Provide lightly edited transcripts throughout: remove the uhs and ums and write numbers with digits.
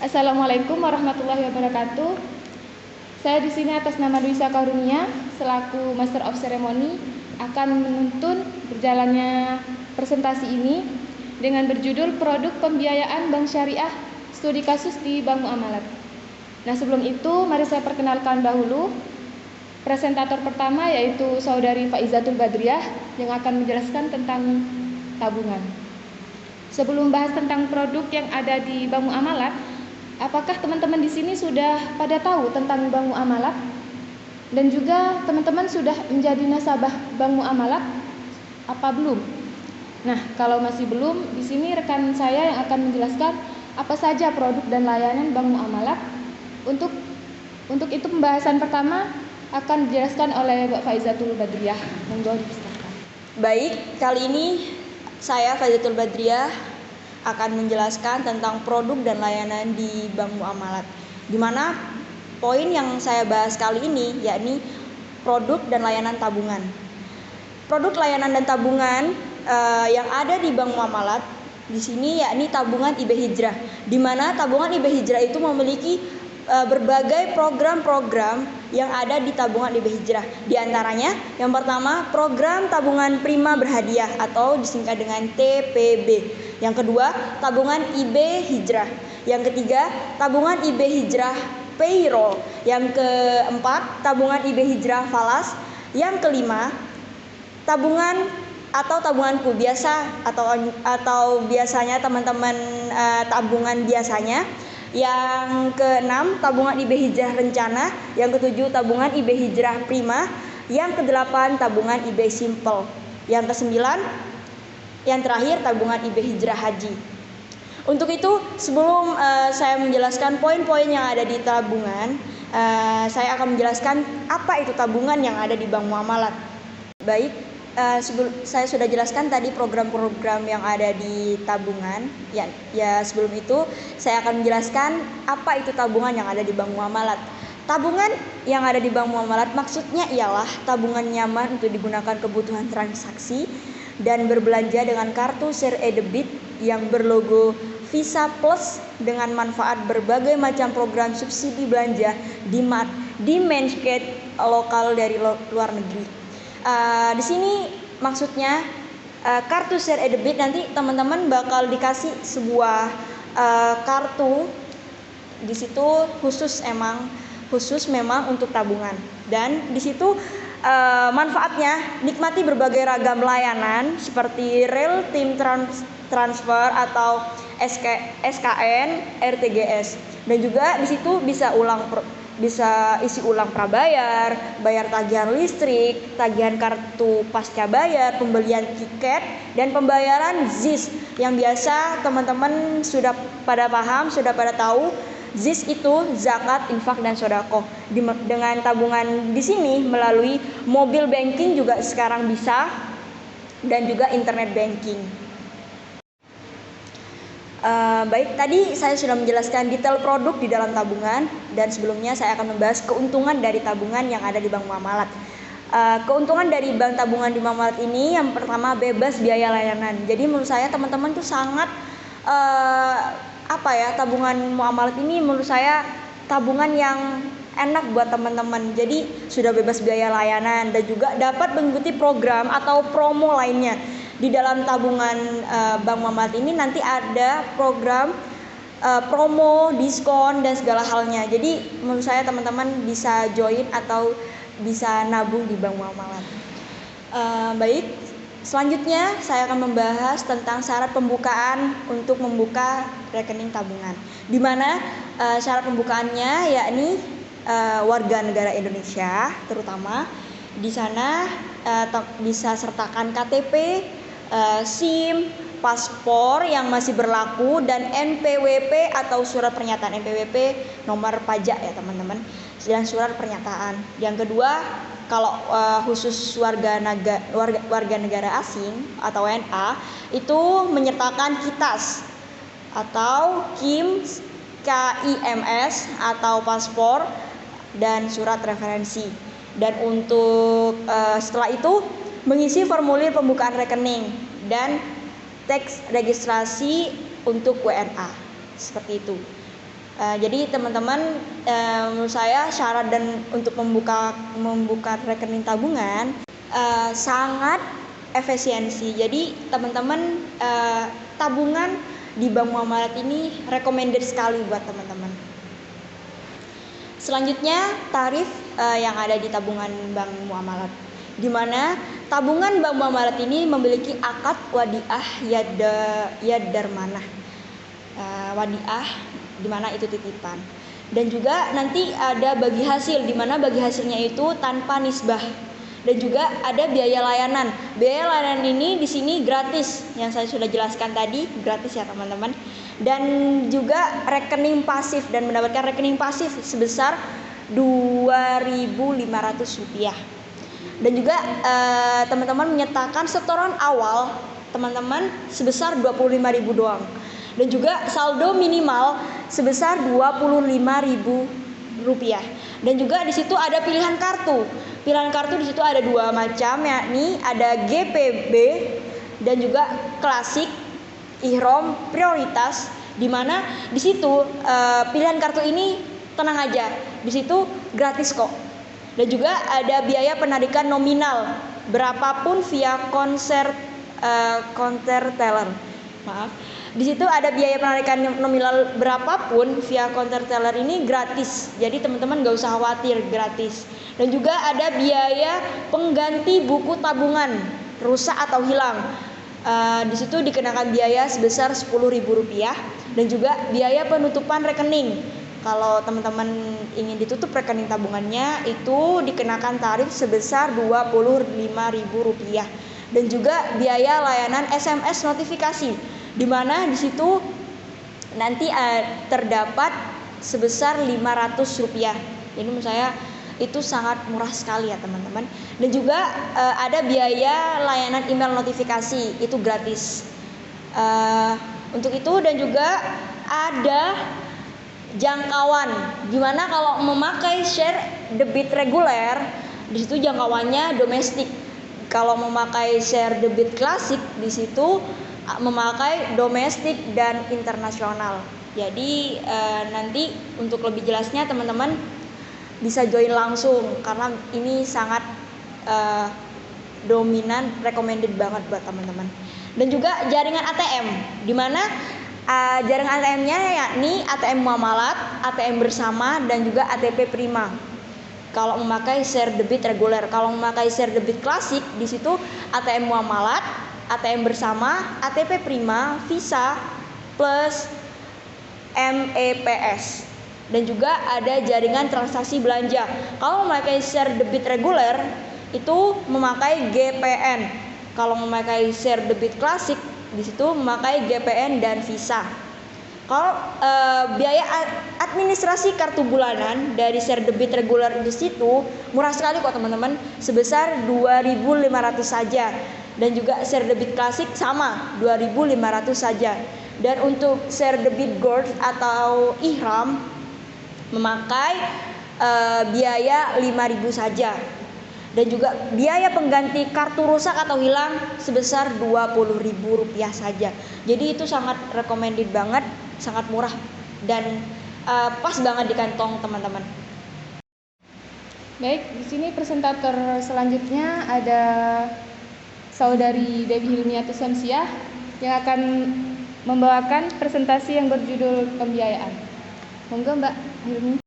Assalamualaikum warahmatullahi wabarakatuh. Saya di sini atas nama Duisa Karunia selaku Master of Ceremony akan menuntun berjalannya presentasi ini dengan berjudul Produk Pembiayaan Bank Syariah Studi Kasus di Bank Muamalat. Nah, sebelum itu mari saya perkenalkan dahulu presentator pertama, yaitu Saudari Faizatul Badriah yang akan menjelaskan tentang tabungan. Sebelum bahas tentang produk yang ada di Bank Muamalat, apakah teman-teman di sini sudah pada tahu tentang Bank Muamalat? Dan juga teman-teman sudah menjadi nasabah Bank Muamalat apa belum? Nah, kalau masih belum, di sini rekan saya yang akan menjelaskan apa saja produk dan layanan Bank Muamalat. Untuk itu pembahasan pertama akan dijelaskan oleh Mbak Faizatul Badriah. Monggo dipersilakan. Baik, kali ini saya Faizatul Badriah akan menjelaskan tentang produk dan layanan di Bank Muamalat, di mana poin yang saya bahas kali ini yakni produk dan layanan tabungan. Produk layanan dan tabungan yang ada di Bank Muamalat di sini yakni tabungan IB Hijrah, di mana tabungan IB Hijrah itu memiliki berbagai program-program yang ada di tabungan IB Hijrah. Di antaranya, yang pertama, program tabungan prima berhadiah atau disingkat dengan TPB. Yang kedua, tabungan IB Hijrah. Yang ketiga, tabungan IB Hijrah Payroll. Yang keempat, tabungan IB Hijrah Falas. Yang kelima, tabungan atau tabunganku biasa atau biasanya teman-teman tabungan biasanya. Yang keenam, tabungan IB Hijrah Rencana. Yang ketujuh, tabungan IB Hijrah Prima. Yang kedelapan, tabungan IB Simple. Yang kesembilan, yang terakhir, tabungan IB Hijrah Haji. Untuk itu, sebelum saya menjelaskan poin-poin yang ada di tabungan, saya akan menjelaskan apa itu tabungan yang ada di Bank Muamalat. Baik, saya sudah jelaskan tadi program-program yang ada di tabungan. Ya, sebelum itu saya akan menjelaskan apa itu tabungan yang ada di Bank Muamalat. Tabungan yang ada di Bank Muamalat maksudnya ialah tabungan nyaman untuk digunakan kebutuhan transaksi dan berbelanja dengan kartu share debit yang berlogo Visa Plus dengan manfaat berbagai macam program subsidi belanja di market lokal dari luar negeri. Di sini maksudnya kartu share debit, nanti teman-teman bakal dikasih sebuah kartu di situ khusus memang untuk tabungan, dan di situ manfaatnya nikmati berbagai ragam layanan seperti real time transfer atau SKN, RTGS, dan juga di situ bisa isi ulang prabayar, bayar tagihan listrik, tagihan kartu pasca bayar, pembelian tiket, dan pembayaran ZIS yang biasa teman-teman sudah pada paham, sudah pada tahu. ZIS itu zakat, infak, dan sodako. Dengan tabungan di sini melalui mobile banking juga sekarang bisa, dan juga internet banking. Baik, tadi saya sudah menjelaskan detail produk di dalam tabungan, dan sebelumnya saya akan membahas keuntungan dari tabungan yang ada di Bank Muamalat. Keuntungan dari bank tabungan di Muamalat ini, yang pertama, bebas biaya layanan. Jadi menurut saya teman-teman tuh sangat tabungan Muamalat ini menurut saya tabungan yang enak buat teman-teman. Jadi sudah bebas biaya layanan dan juga dapat mengikuti program atau promo lainnya. Di dalam tabungan Bank Muamalat ini nanti ada program promo, diskon, dan segala halnya. Jadi menurut saya teman-teman bisa join atau bisa nabung di Bank Muamalat. Baik, selanjutnya saya akan membahas tentang syarat pembukaan untuk membuka rekening tabungan, di mana syarat pembukaannya yakni warga negara Indonesia terutama. Di sana bisa sertakan KTP, SIM, paspor yang masih berlaku, dan NPWP atau surat pernyataan NPWP nomor pajak ya teman-teman, dan surat pernyataan. Yang kedua, kalau khusus warga negara asing atau WNA itu menyertakan KITAS atau KIMS atau paspor dan surat referensi. Dan untuk setelah itu mengisi formulir pembukaan rekening dan teks registrasi untuk WNA, seperti itu. Jadi teman-teman, menurut saya syarat dan untuk membuka rekening tabungan sangat efisiensi. Jadi teman-teman, tabungan di Bank Muamalat ini recommended sekali buat teman-teman. Selanjutnya tarif yang ada di tabungan Bank Muamalat, di mana tabungan Bank Muamalat ini memiliki akad wadiah yadarmanah. Wadiah di mana itu titipan, dan juga nanti ada bagi hasil, di mana bagi hasilnya itu tanpa nisbah, dan juga ada biaya layanan. Biaya layanan ini di sini gratis, yang saya sudah jelaskan tadi, gratis ya teman-teman. Dan juga rekening pasif, dan mendapatkan rekening pasif sebesar Rp2.500. Dan juga teman-teman menyertakan setoran awal teman-teman sebesar Rp25.000 doang. Dan juga saldo minimal sebesar Rp25.000. Dan juga di situ ada pilihan kartu. Pilihan kartu di situ ada 2 macam, yakni ada GPB dan juga klasik, ihrom, prioritas. Di mana di situ pilihan kartu ini tenang aja, di situ gratis kok. Dan juga ada biaya penarikan nominal berapapun via konter teller. Maaf. Di situ ada biaya penarikan nominal berapapun via konter teller ini gratis. Jadi teman-teman gak usah khawatir, gratis. Dan juga ada biaya pengganti buku tabungan rusak atau hilang. Di situ dikenakan biaya sebesar Rp10.000, dan juga biaya penutupan rekening. Kalau teman-teman ingin ditutup rekening tabungannya, itu dikenakan tarif sebesar Rp25.000. Dan juga biaya layanan SMS notifikasi, di mana di situ nanti terdapat sebesar Rp500. Jadi menurut saya itu sangat murah sekali ya teman-teman. Dan juga ada biaya layanan email notifikasi, itu gratis. Untuk itu, dan juga ada jangkauan, gimana kalau memakai share debit reguler, di situ jangkauannya domestik. Kalau memakai share debit klasik, di situ memakai domestik dan internasional. Jadi nanti untuk lebih jelasnya teman-teman bisa join langsung, karena ini sangat dominan, recommended banget buat teman-teman. Dan juga jaringan ATM, di mana jaringan ATM-nya yakni ATM Muamalat, ATM Bersama, dan juga ATP Prima. Kalau memakai share debit reguler, kalau memakai share debit klasik, di situ ATM Muamalat, ATM Bersama, ATP Prima, Visa, plus MEPS. Dan juga ada jaringan transaksi belanja. Kalau memakai share debit reguler, itu memakai GPN. Kalau memakai share debit klasik, di situ memakai GPN dan Visa. Kalau biaya administrasi kartu bulanan dari share debit reguler di situ murah sekali kok teman-teman, sebesar Rp2.500 saja. Dan juga share debit klasik sama Rp2.500 saja. Dan untuk share debit gold atau ihram memakai biaya Rp5.000 saja. Dan juga biaya pengganti kartu rusak atau hilang sebesar Rp20.000 saja. Jadi itu sangat recommended banget, sangat murah, dan pas banget di kantong teman-teman. Baik, di sini presentator selanjutnya ada Saudari Dewi Hilmiatus Samsiah yang akan membawakan presentasi yang berjudul pembiayaan. Monggo Mbak Hilmi.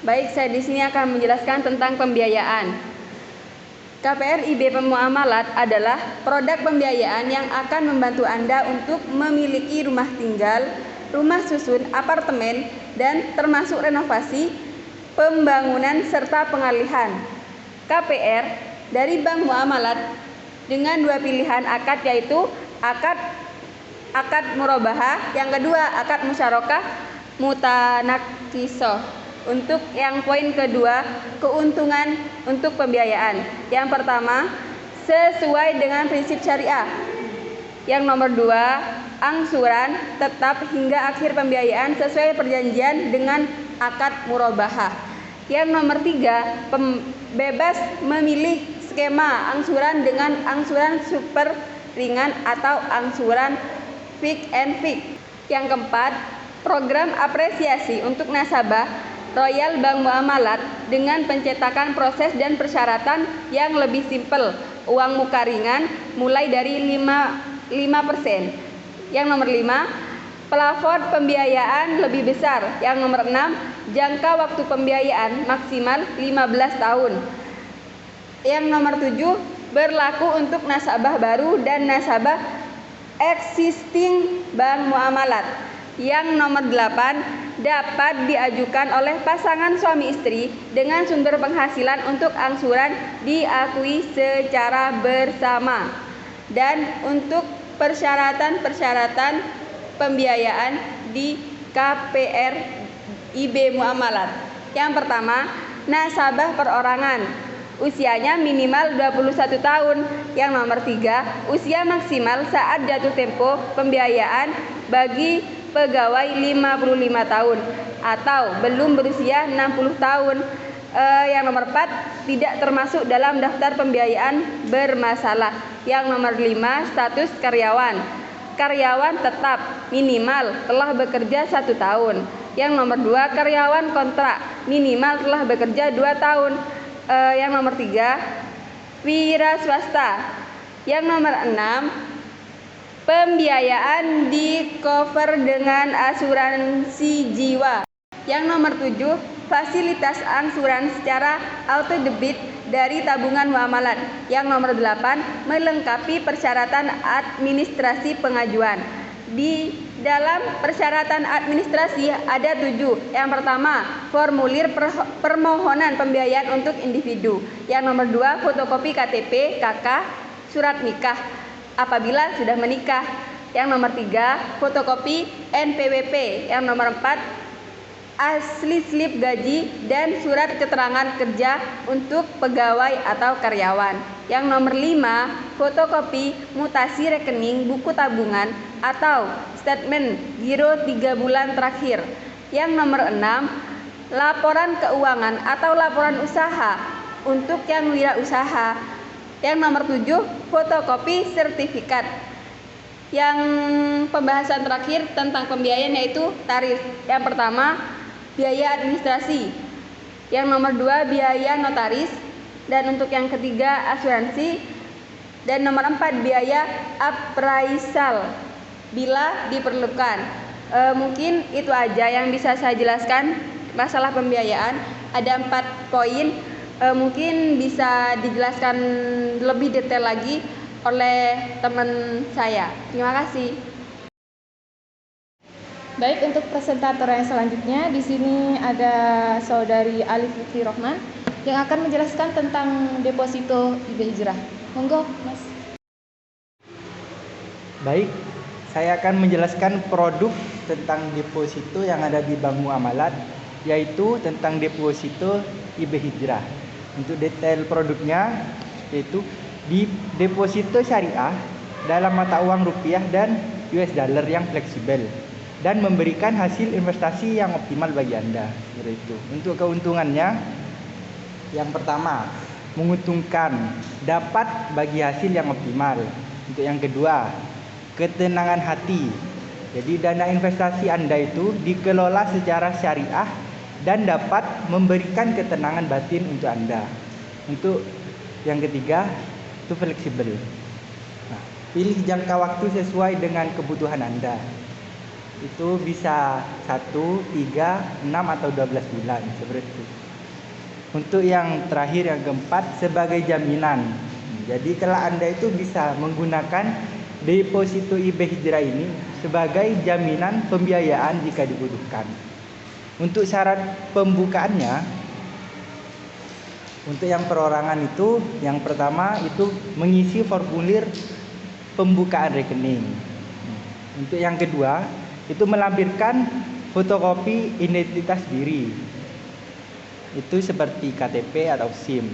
Baik, saya di sini akan menjelaskan tentang pembiayaan. KPR IB Pemuamalat adalah produk pembiayaan yang akan membantu Anda untuk memiliki rumah tinggal, rumah susun, apartemen, dan termasuk renovasi, pembangunan, serta pengalihan. KPR dari Bank Muamalat dengan 2 pilihan akad, yaitu akad murabahah, yang kedua akad musyarakah mutanakisoh. Untuk yang poin kedua, keuntungan untuk pembiayaan. Yang pertama, sesuai dengan prinsip syariah. Yang nomor 2, angsuran tetap hingga akhir pembiayaan sesuai perjanjian dengan akad murabahah. Yang nomor 3, bebas memilih skema angsuran dengan angsuran super ringan atau angsuran fix and fix. Yang keempat, program apresiasi untuk nasabah Royal Bank Muamalat dengan pencetakan proses dan persyaratan yang lebih simpel, uang muka ringan mulai dari 5%. Yang nomor 5, plafon pembiayaan lebih besar. Yang nomor 6, jangka waktu pembiayaan maksimal 15 tahun. Yang nomor 7, berlaku untuk nasabah baru dan nasabah existing bank muamalat. Yang nomor 8, dapat diajukan oleh pasangan suami istri dengan sumber penghasilan untuk angsuran diakui secara bersama. Dan untuk persyaratan-persyaratan pembiayaan di KPR IB Muamalat. Yang pertama, nasabah perorangan, usianya minimal 21 tahun. Yang nomor 3, usia maksimal saat jatuh tempo pembiayaan bagi pegawai 55 tahun atau belum berusia 60 tahun. Yang nomor 4, tidak termasuk dalam daftar pembiayaan bermasalah. Yang nomor 5, status karyawan. Karyawan tetap minimal telah bekerja 1 tahun. Yang nomor 2, karyawan kontrak minimal telah bekerja 2 tahun. Yang nomor 3, wira swasta. Yang nomor 6, pembiayaan di cover dengan asuransi jiwa. Yang nomor 7, fasilitas angsuran secara auto debit dari tabungan muamalat. Yang nomor 8, melengkapi persyaratan administrasi pengajuan. Di dalam persyaratan administrasi ada 7. Yang pertama, formulir permohonan pembiayaan untuk individu. Yang nomor 2, fotokopi KTP, KK, surat nikah apabila sudah menikah. Yang nomor 3, fotokopi NPWP. Yang nomor 4, asli slip gaji dan surat keterangan kerja untuk pegawai atau karyawan. Yang nomor 5, fotokopi mutasi rekening buku tabungan atau statement giro 3 bulan terakhir. Yang nomor 6, laporan keuangan atau laporan usaha untuk yang wirausaha. Yang nomor 7, fotokopi sertifikat. Yang pembahasan terakhir tentang pembiayaan yaitu tarif. Yang pertama, biaya administrasi. Yang nomor 2, biaya notaris. Dan untuk yang ketiga, asuransi. Dan nomor 4, biaya appraisal bila diperlukan. Mungkin itu aja yang bisa saya jelaskan masalah pembiayaan. Ada 4 poin. Mungkin bisa dijelaskan lebih detail lagi oleh teman saya. Terima kasih. Baik, untuk presentator yang selanjutnya di sini ada Saudari Alif Lutfi Rohman yang akan menjelaskan tentang deposito IB Hijrah. Monggo, Mas. Baik, saya akan menjelaskan produk tentang deposito yang ada di Bank Muamalat, yaitu tentang deposito IB Hijrah. Untuk detail produknya yaitu di deposito syariah dalam mata uang rupiah dan US dollar yang fleksibel dan memberikan hasil investasi yang optimal bagi Anda. Seperti itu. Untuk keuntungannya, yang pertama, menguntungkan, dapat bagi hasil yang optimal. Untuk yang kedua, ketenangan hati. Jadi dana investasi Anda itu dikelola secara syariah dan dapat memberikan ketenangan batin untuk Anda. Untuk yang ketiga, itu fleksibel. Nah, pilih jangka waktu sesuai dengan kebutuhan Anda. Itu bisa 1, 3, 6 atau 12 bulan seperti itu. Untuk yang terakhir, yang keempat, sebagai jaminan. Jadi kalau Anda itu bisa menggunakan deposito IB Hijrah ini sebagai jaminan pembiayaan jika dibutuhkan. Untuk syarat pembukaannya, untuk yang perorangan itu, yang pertama itu mengisi formulir pembukaan rekening. Untuk yang kedua, itu melampirkan fotokopi identitas diri. Itu seperti KTP atau SIM.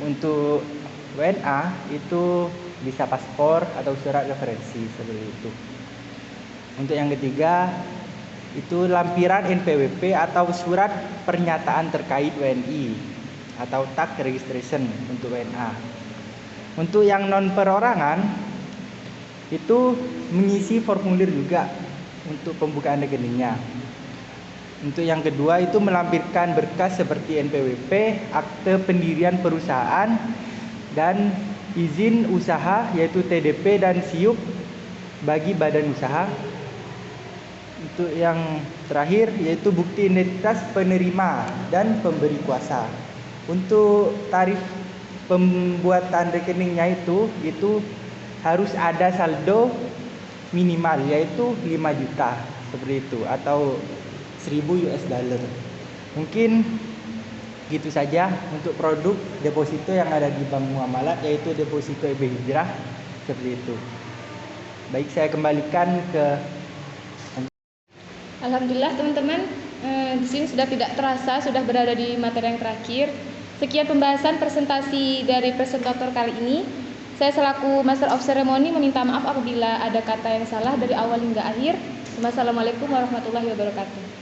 Untuk WNA itu bisa paspor atau surat referensi seperti itu. Untuk yang ketiga, itu lampiran NPWP atau surat pernyataan terkait WNI atau tax registration untuk WNA. Untuk yang non perorangan itu mengisi formulir juga untuk pembukaan rekeningnya. Untuk yang kedua itu melampirkan berkas seperti NPWP, akte pendirian perusahaan, dan izin usaha yaitu TDP dan SIUP bagi badan usaha. Untuk yang terakhir yaitu bukti identitas penerima dan pemberi kuasa. Untuk tarif pembuatan rekeningnya itu harus ada saldo minimal yaitu 5 juta seperti itu atau 1000 US dollar. Mungkin gitu saja untuk produk deposito yang ada di Bank Muamalat yaitu deposito IB Hijrah seperti itu. Baik, saya kembalikan ke Alhamdulillah teman-teman, di sini sudah tidak terasa sudah berada di materi yang terakhir. Sekian pembahasan presentasi dari presentator kali ini. Saya selaku Master of Ceremony meminta maaf apabila ada kata yang salah dari awal hingga akhir. Wassalamualaikum warahmatullahi wabarakatuh.